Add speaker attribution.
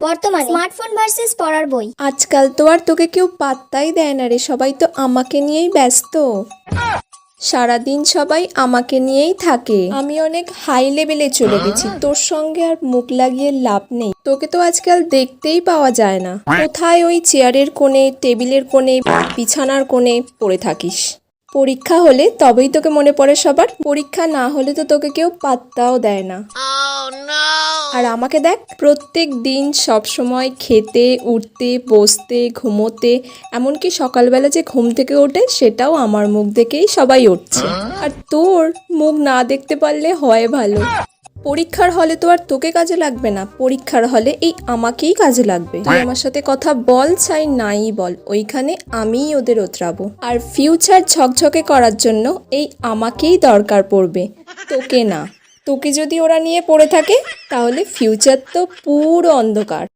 Speaker 1: বর্তমানে smartphone versus পড়ার বই।
Speaker 2: আজকাল তো আর তোকে কেউ পাত্তাই দেয় না রে, সবাই তো আমাকে নিয়েই ব্যস্ত। সারাদিন সবাই আমাকে নিয়েই থাকে। আমি অনেক হাই লেভেলে চলে গেছি, তোর সঙ্গে আর মুখ লাগিয়ে লাভ নেই। তোকে তো আজকাল দেখতেই পাওয়া যায় না। কোথায় ওই চেয়ারের কোণে, টেবিলের কোণে, বিছানার কোণে পড়ে থাকিস। পরীক্ষা হলে তবেই তোকে মনে পড়ে সবার, পরীক্ষা না হলে তো তোকে কেউ পাত্তাও দেয় না। আর আমাকে দেখ, প্রত্যেক দিন সব সময় খেতে, উঠতে, বসতে, ঘুমোতে, এমনকি সকালবেলা যে ঘুম থেকে ওঠে সেটাও আমার মুখ দেখেই সবাই উঠছে। আর তোর মুখ না দেখতে পারলে হয় ভালো। পরীক্ষার হলে তো আর তোকে কাজে লাগবে না, পরীক্ষার হলে এই আমাকেই কাজে লাগবে। তুই আমার সাথে কথা বল চাই নাই বল, ওইখানে আমিই ওদের ওতরাবো। আর ফিউচার ঝকঝকে করার জন্য এই আমাকেই দরকার পড়বে, তোকে না। তোকে যদি ওরা নিয়ে পড়ে থাকে তাহলে ফিউচার তো পুরো অন্ধকার।